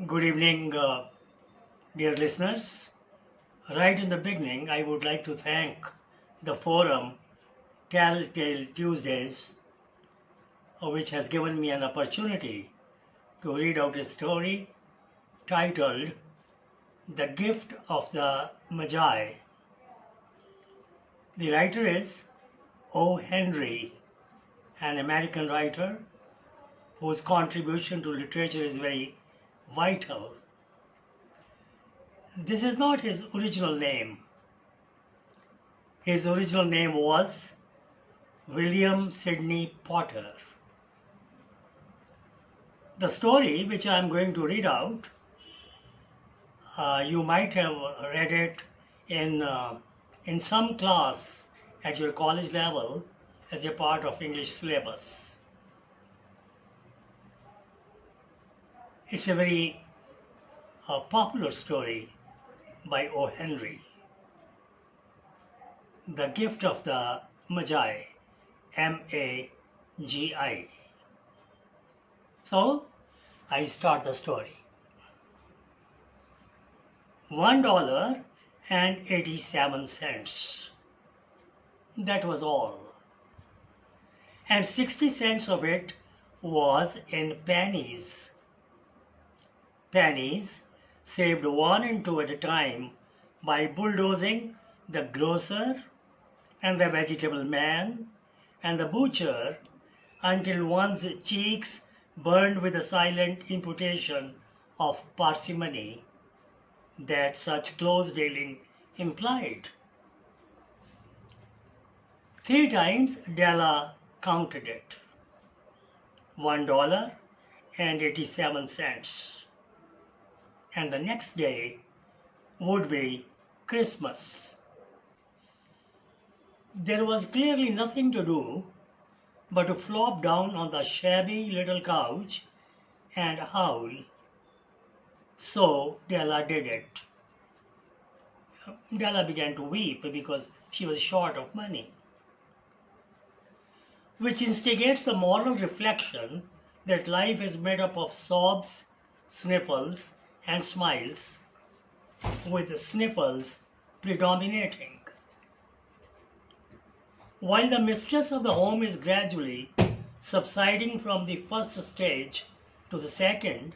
Good evening, dear listeners. Right in the beginning, I would like to thank the forum Telltale Tuesdays, which has given me an opportunity to read out a story titled The Gift of the Magi. The writer is O. Henry, an American writer whose contribution to literature is very vital. This is not his original name. His original name was William Sidney Potter. The story which I am going to read out, you might have read it in some class at your college level as a part of English syllabus. It's a very popular story by O. Henry. The Gift of the Magi, M-A-G-I. So, I start the story. $1.87. That was all. And 60 cents of it was in pennies. Pennies saved 1 and 2 at a time by bulldozing the grocer and the vegetable man and the butcher until one's cheeks burned with the silent imputation of parsimony that such close dealing implied. 3 times Della counted it. $1.87. And the next day would be Christmas. There was clearly nothing to do but to flop down on the shabby little couch and howl. So Della did it. Della began to weep because she was short of money, which instigates the moral reflection that life is made up of sobs, sniffles, and smiles, with the sniffles predominating. While the mistress of the home is gradually subsiding from the first stage to the second,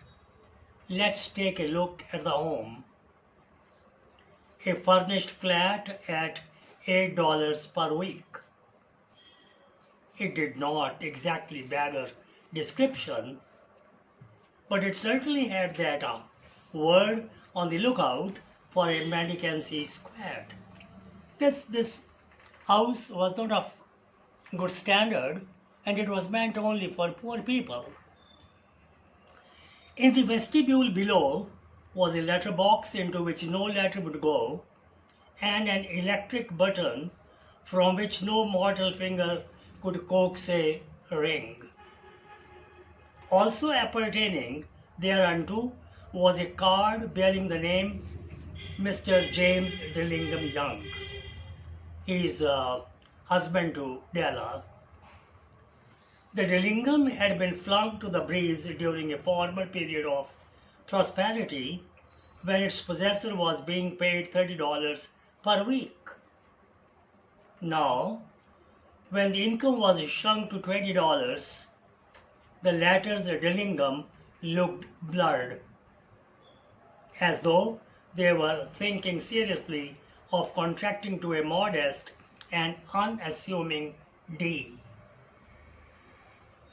let's take a look at the home. A furnished flat at $8 per week. It did not exactly beggar description, but it certainly had that word on the lookout for a mendicancy squad. This house was not of good standard, and it was meant only for poor people. In the vestibule below was a letterbox into which no letter would go, and an electric button from which no mortal finger could coax a ring. Also appertaining thereunto was a card bearing the name Mr. James Dillingham Young. He is husband to Della. The Dillingham had been flung to the breeze during a former period of prosperity when its possessor was being paid $30 per week. Now, when the income was shrunk to $20, the latter's Dillingham looked blurred, as though they were thinking seriously of contracting to a modest and unassuming D.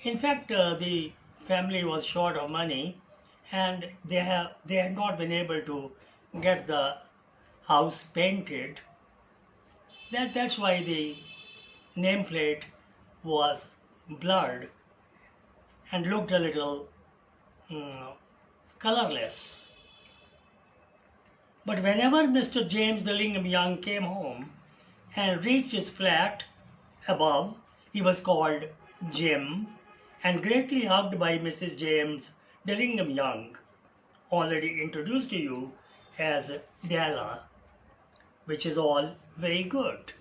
In fact, the family was short of money, and they had not been able to get the house painted. That's why the nameplate was blurred and looked a little colorless. But whenever Mr. James Dillingham Young came home and reached his flat above, he was called Jim and greatly hugged by Mrs. James Dillingham Young, already introduced to you as Della, which is all very good.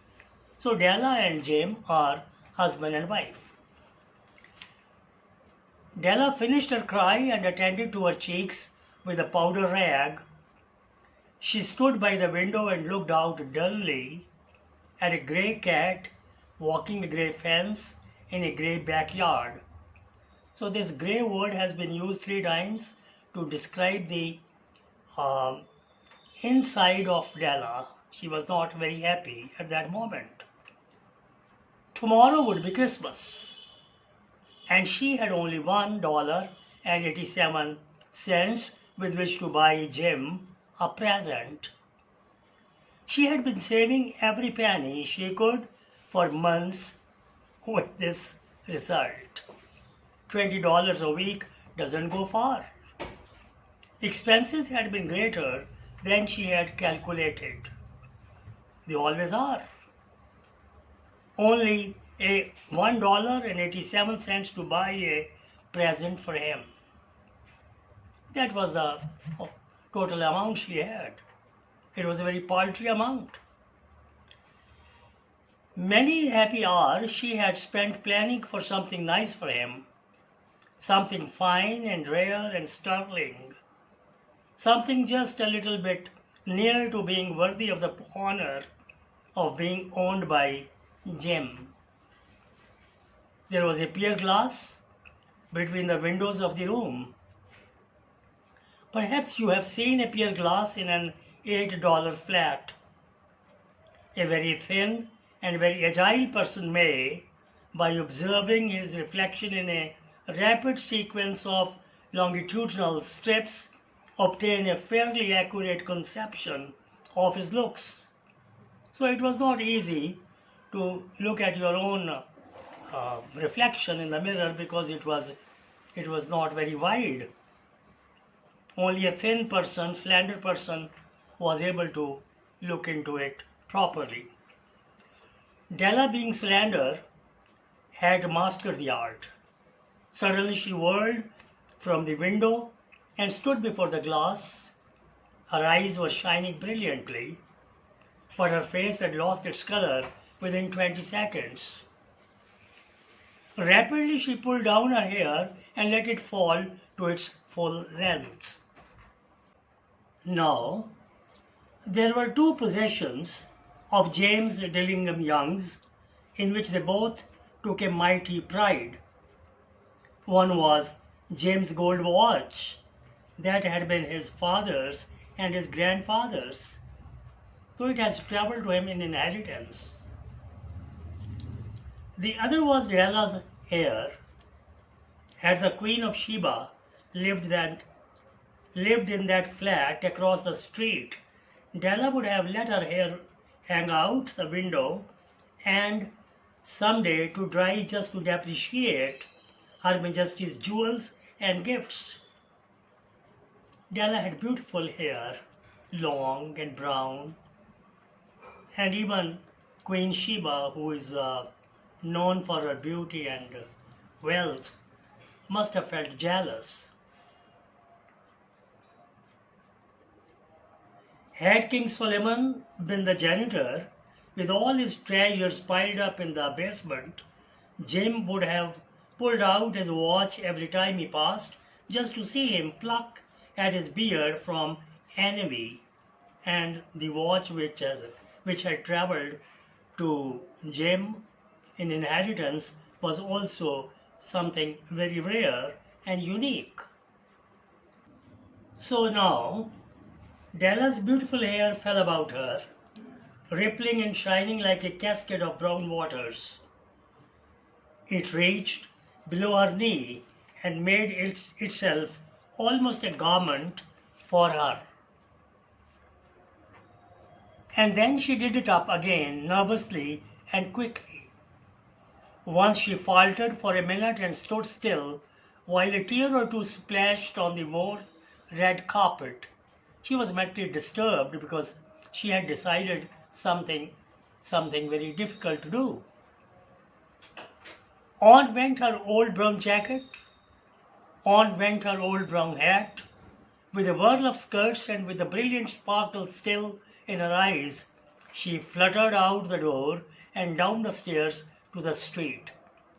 So Della and Jim are husband and wife. Della finished her cry and attended to her cheeks with a powder rag. She stood by the window and looked out dully at a grey cat walking a grey fence in a grey backyard. So this grey word has been used 3 times to describe the um, inside of Della. She was not very happy at that moment. Tomorrow would be Christmas, and she had only $1.87 with which to buy Jim a present. She had been saving every penny she could for months with this result. $20 a week doesn't go far. Expenses had been greater than she had calculated. They always are. Only a $1.87 to buy a present for him. That was the total amount she had. It was a very paltry amount. Many happy hours she had spent planning for something nice for him, something fine and rare and sterling, something just a little bit near to being worthy of the honor of being owned by Jim. There was a pier glass between the windows of the room. Perhaps you have seen a pier glass in an $8 flat. A very thin and very agile person may, by observing his reflection in a rapid sequence of longitudinal strips, obtain a fairly accurate conception of his looks. So it was not easy to look at your own reflection in the mirror because it was not very wide. Only a thin person, slender person was able to look into it properly. Della, being slender, had mastered the art. Suddenly she whirled from the window and stood before the glass. Her eyes were shining brilliantly, but her face had lost its color within 20 seconds. Rapidly she pulled down her hair and let it fall to its full length. Now, there were 2 possessions of James Dillingham Young's in which they both took a mighty pride. One was James' gold watch that had been his father's and his grandfather's, so it has traveled to him in inheritance. The other was Della's hair. Had the Queen of Sheba lived in that flat across the street, Della would have let her hair hang out the window and someday to dry just to depreciate Her Majesty's jewels and gifts. Della had beautiful hair, long and brown, and even Queen Sheba, who is known for her beauty and wealth, must have felt jealous. Had King Solomon been the janitor, with all his treasures piled up in the basement, Jim would have pulled out his watch every time he passed just to see him pluck at his beard from envy. And the watch which had travelled to Jim in inheritance was also something very rare and unique. So now, Della's beautiful hair fell about her, rippling and shining like a cascade of brown waters. It reached below her knee and made itself almost a garment for her. And then she did it up again nervously and quickly. Once she faltered for a minute and stood still while a tear or two splashed on the worn red carpet. She was mentally disturbed because she had decided something very difficult to do. On went her old brown jacket, on went her old brown hat, with a whirl of skirts and with the brilliant sparkle still in her eyes, she fluttered out the door and down the stairs to the street.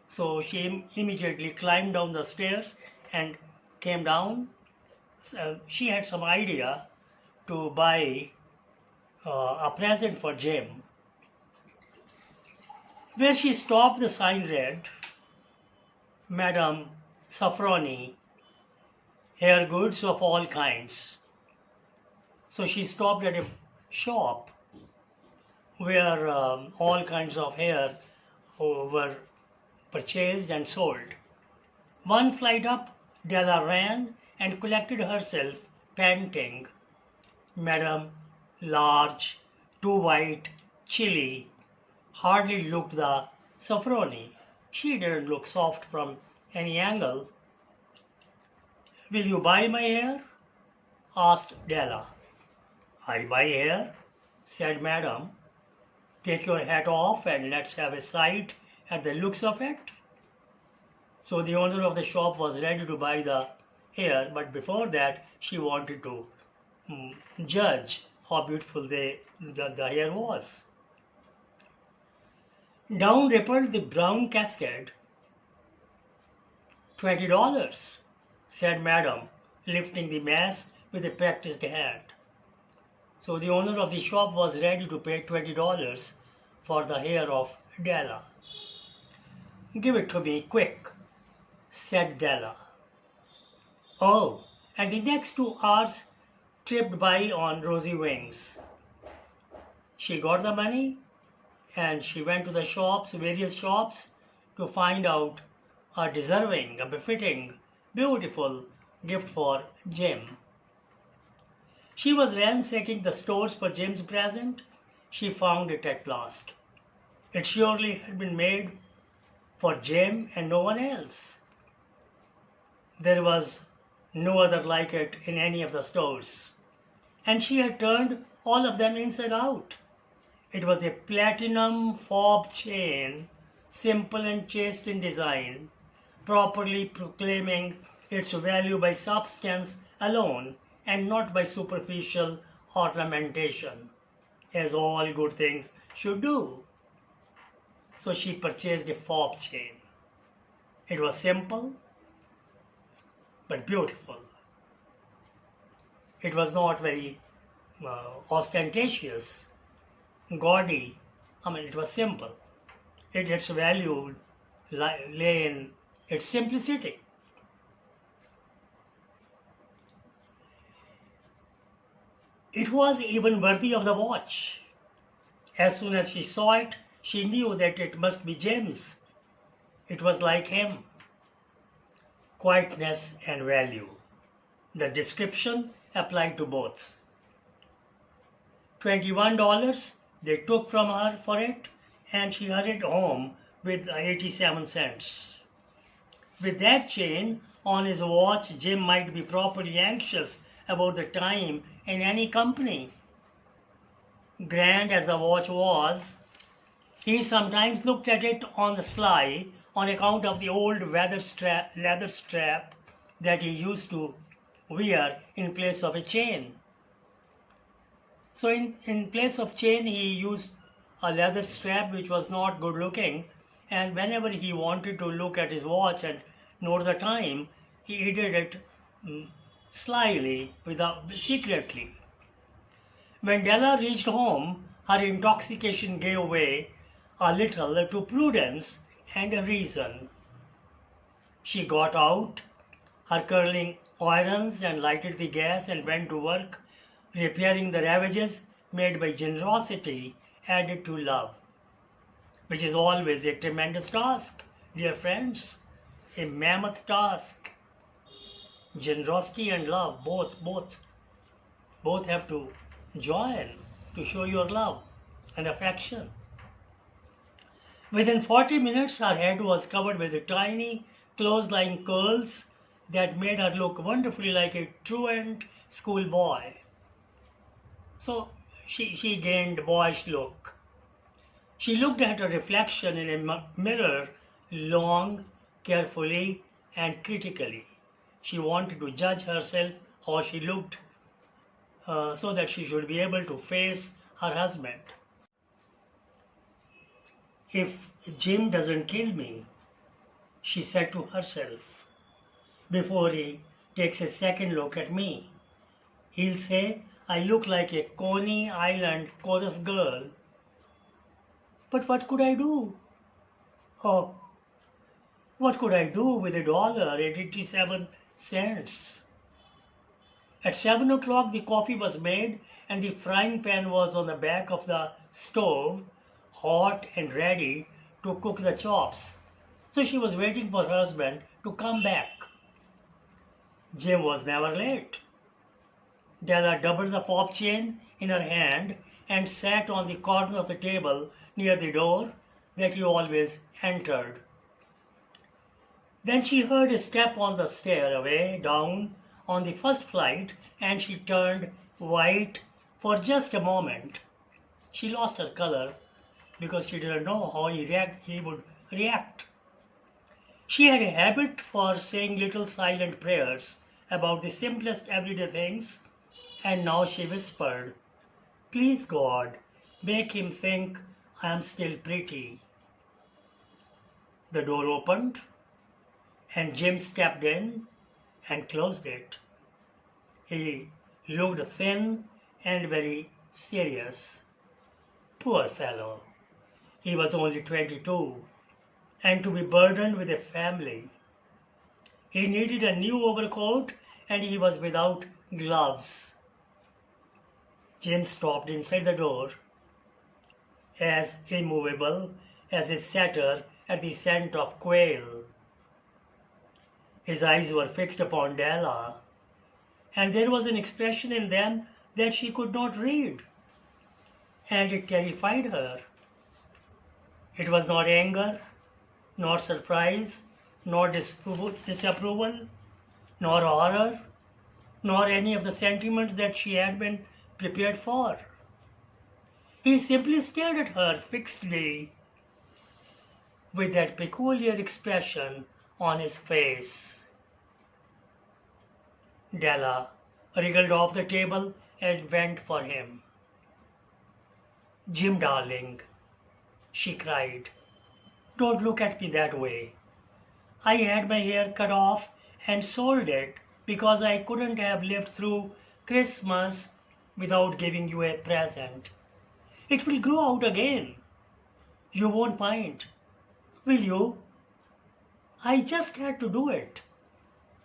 So she immediately climbed down the stairs and came down she had some idea to buy a present for Jim, where she stopped. The sign read, Madam Safroni, hair goods of all kinds. So she stopped at a shop where all kinds of hair were purchased and sold. One flight up, Della ran and collected herself, panting. Madam, large, too white, chilly, hardly looked the Safroni. She didn't look soft from any angle. Will you buy my hair? Asked Della. I buy hair, said Madam. Take your hat off and let's have a sight at the looks of it. So the owner of the shop was ready to buy the hair, but before that she wanted to judge how beautiful the hair was. Down rippled the brown cascade. $20, said Madam, lifting the mass with a practiced hand. So the owner of the shop was ready to pay $20 for the hair of Della. Give it to me, quick, said Della. Oh, and the next 2 hours tripped by on rosy wings. She got the money and she went to the shops, various shops, to find out a deserving, a befitting, beautiful gift for Jim. She was ransacking the stores for Jim's present. She found it at last. It surely had been made for Jim and no one else. There was no other like it in any of the stores. And she had turned all of them inside out. It was a platinum fob chain, simple and chaste in design, properly proclaiming its value by substance alone and not by superficial ornamentation, as all good things should do. So she purchased a fob chain. It was simple but beautiful. It was not very ostentatious, gaudy. It was simple. Its value lay in its simplicity. It was even worthy of the watch. As soon as she saw it, she knew that it must be Jim's. It was like him. Quietness and value. The description applied to both. $21 they took from her for it, and she hurried home with 87 cents. With that chain on his watch, Jim might be properly anxious about the time in any company. Grand as the watch was, he sometimes looked at it on the sly on account of the old leather strap that he used to wear in place of a chain. So in place of chain, he used a leather strap which was not good looking, and whenever he wanted to look at his watch and note the time, he did it slyly, secretly. When Della reached home, her intoxication gave way a little to prudence and reason. She got out her curling irons and lighted the gas and went to work, repairing the ravages made by generosity added to love, which is always a tremendous task, dear friends, a mammoth task. Generosity and love, both have to join to show your love and affection. Within 40 minutes, her head was covered with tiny, close-lying curls that made her look wonderfully like a truant schoolboy. So she gained boyish look. She looked at her reflection in a mirror long, carefully, and critically. She wanted to judge herself how she looked so that she should be able to face her husband. If Jim doesn't kill me, she said to herself, before he takes a second look at me, he'll say I look like a Coney Island chorus girl. But what could I do? Oh, what could I do with $1.87? At 7 o'clock the coffee was made and the frying pan was on the back of the stove, hot and ready to cook the chops. So she was waiting for her husband to come back. Jim was never late. Della doubled the fob chain in her hand and sat on the corner of the table near the door that he always entered. Then she heard a step on the stairway down on the first flight and she turned white for just a moment. She lost her color because she didn't know how he would react. She had a habit for saying little silent prayers about the simplest everyday things, and now she whispered, "Please God, make him think I am still pretty." The door opened and Jim stepped in and closed it. He looked thin and very serious. Poor fellow, he was only 22 and to be burdened with a family. He needed a new overcoat and he was without gloves. Jim stopped inside the door, as immovable as a setter at the scent of quail. His eyes were fixed upon Della, and there was an expression in them that she could not read, and it terrified her. It was not anger, nor surprise, nor disapproval, nor horror, nor any of the sentiments that she had been prepared for. He simply stared at her fixedly with that peculiar expression on his face. Della wriggled off the table and went for him. "Jim, darling," she cried, "don't look at me that way. I had my hair cut off and sold it because I couldn't have lived through Christmas without giving you a present. It will grow out again. You won't mind, will you? I just had to do it.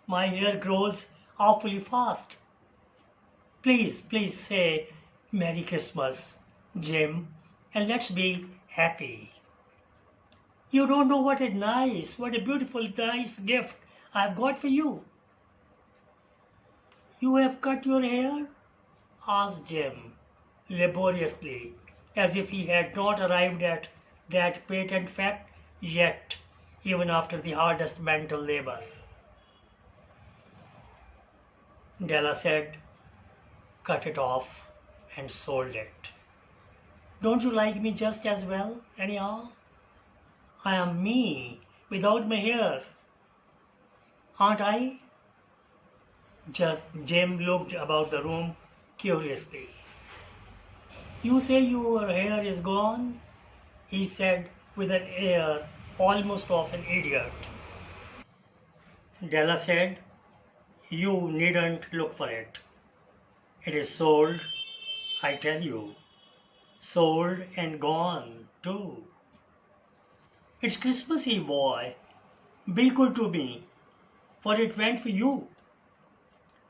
My hair grows awfully fast. Please, please say Merry Christmas, Jim, and let's be happy. You don't know what a beautiful, nice gift I've got for you." "You have cut your hair?" asked Jim, laboriously, as if he had not arrived at that patent fact yet, even after the hardest mental labor. Della said, "Cut it off and sold it. Don't you like me just as well, anyhow? I am me without my hair, aren't I?" Jim looked about the room curiously. "You say your hair is gone?" he said with an air almost of an idiot. Della said, "You needn't look for it. It is sold, I tell you. Sold and gone, too. It's Christmassy, boy. Be good to me, for it went for you.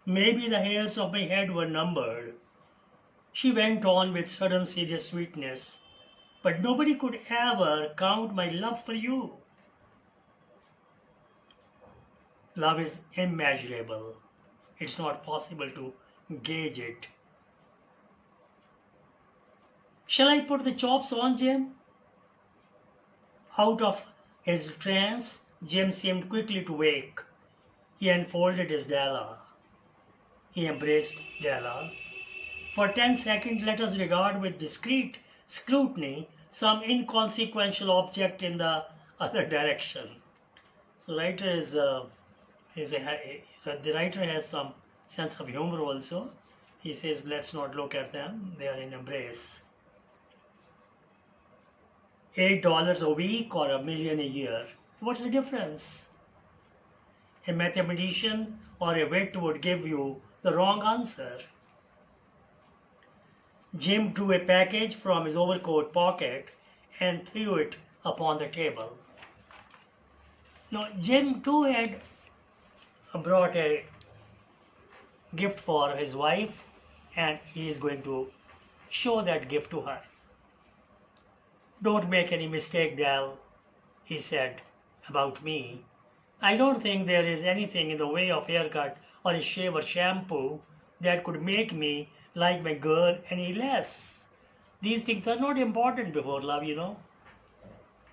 Maybe the hairs of my head were numbered." She went on with sudden serious sweetness, "But nobody could ever count my love for you. Love is immeasurable. It's not possible to gauge it. Shall I put the chops on, Jim?" Out of his trance, Jim seemed quickly to wake. He unfolded his Della. He embraced Della. For 10 seconds, let us regard with discreet scrutiny some inconsequential object in the other direction. So the writer has some sense of humor also. He says, let's not look at them. They are in embrace. $8 a week or $1 million a year. What's the difference? A mathematician or a wit would give you the wrong answer. Jim drew a package from his overcoat pocket and threw it upon the table. Now, Jim too had brought a gift for his wife, and he is going to show that gift to her. "Don't make any mistake, Dal," he said, "about me. I don't think there is anything in the way of haircut or a shave or shampoo that could make me like my girl any less. These things are not important before love, you know.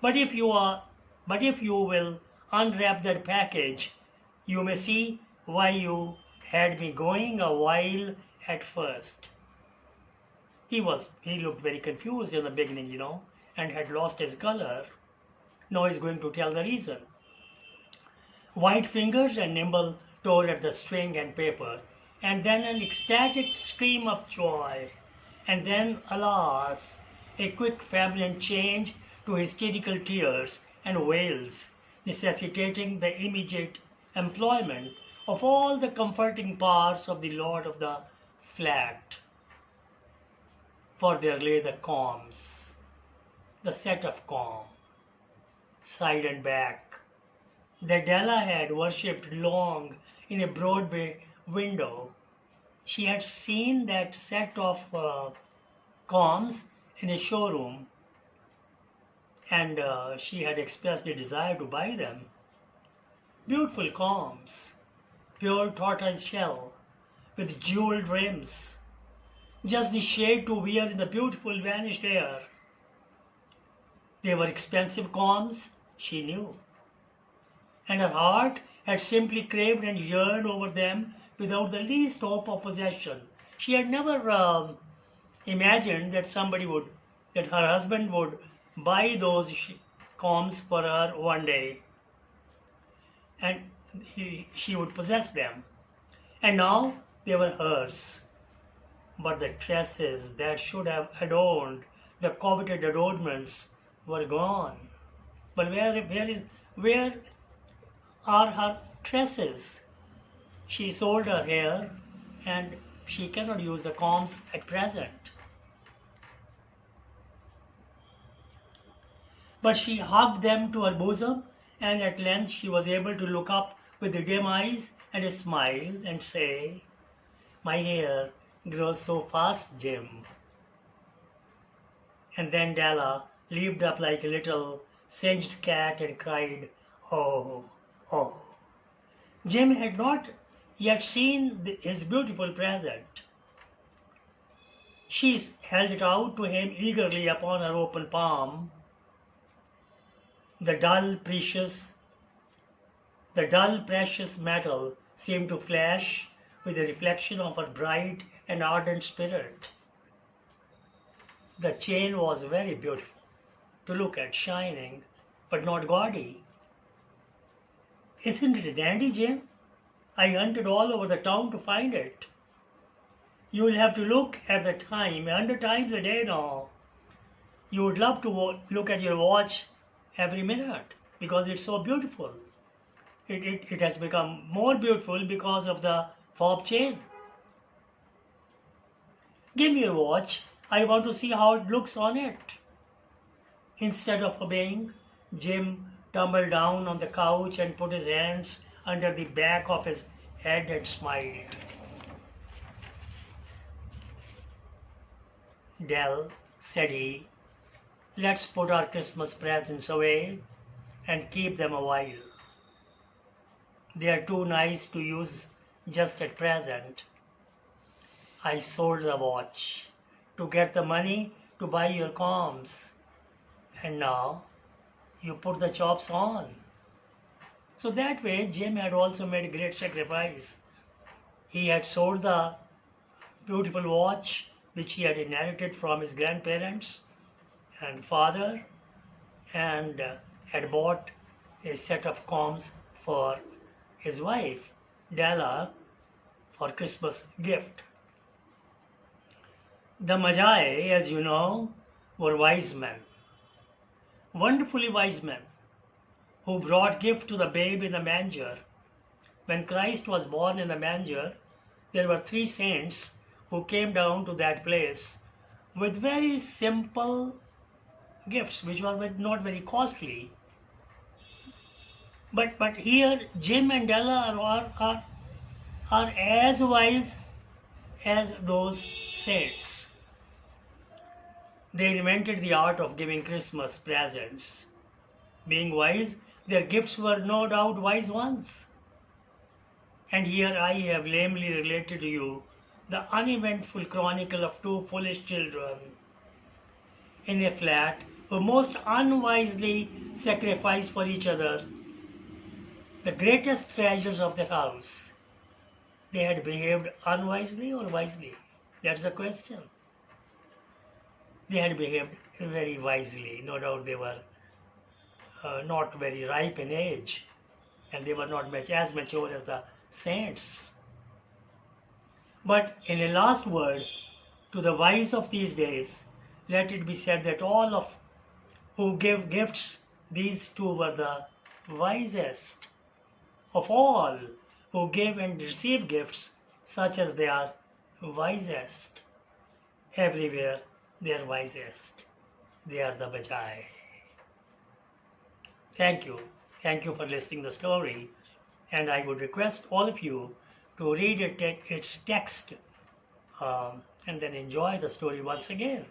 But if you will unwrap that package, you may see why you had me going a while at first." He looked very confused in the beginning, you know, and had lost his color. Now he's going to tell the reason. White fingers and nimble tore at the string and paper, and then an ecstatic scream of joy, and then, alas, a quick feminine change to hysterical tears and wails, necessitating the immediate employment of all the comforting parts of the lord of the flat. For there lay the combs, the set of comb, side and back, that Della had worshipped long in a Broadway window. She had seen that set of combs in a showroom, and she had expressed a desire to buy them. Beautiful combs, pure tortoise shell, with jeweled rims, just the shade to wear in the beautiful vanished hair. They were expensive combs, she knew, and her heart had simply craved and yearned over them without the least hope of possession. She had never imagined that that her husband would buy those combs for her one day, and she would possess them. And now they were hers. But the tresses that should have adorned the coveted adornments were gone. But where are her tresses? She sold her hair, and she cannot use the combs at present. But she hugged them to her bosom, and at length she was able to look up with dim eyes and a smile and say, "My hair grows so fast, Jim." And then Della leaped up like a little singed cat and cried, "Oh, oh." Jim had not yet seen his beautiful present. She held it out to him eagerly upon her open palm. The dull, precious metal seemed to flash with the reflection of her bright and ardent spirit. The chain was very beautiful to look at, shining, but not gaudy. "Isn't it a dandy, Jim? I hunted all over the town to find it. You will have to look at the time 100 times a day now. You would love to look at your watch every minute because it's so beautiful. It has become more beautiful because of the fob chain. Give me your watch. I want to see how it looks on it." Instead of obeying, Jim tumbled down on the couch and put his hands under the back of his head and smiled. "Dell," said he, "let's put our Christmas presents away and keep them a while. They are too nice to use just at present. I sold the watch to get the money to buy your combs, and now you put the chops on." So that way Jim had also made a great sacrifice. He had sold the beautiful watch which he had inherited from his grandparents and father, and had bought a set of combs for his wife, Della, for Christmas gift. The Magi, as you know, were wise men, wonderfully wise men, who brought gift to the babe in the manger. when Christ was born in the manger, there were 3 saints who came down to that place with very simple gifts, which were not very costly. But here, Jim and Della are as wise as those saints. They invented the art of giving Christmas presents. Being wise, their gifts were no doubt wise ones. And here I have lamely related to you the uneventful chronicle of 2 foolish children in a flat who most unwisely sacrificed for each other the greatest treasures of their house. They had behaved unwisely or wisely? That's the question. They had behaved very wisely. No doubt they were not very ripe in age, and they were not as mature as the saints. But in a last word to the wise of these days, let it be said that all of who give gifts, these 2 were the wisest. Of all who give and receive gifts, such as they are wisest. Everywhere they are wisest. They are the Magi. Thank you. Thank you for listening to the story. And I would request all of you to read its text and then enjoy the story once again.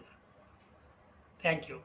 Thank you.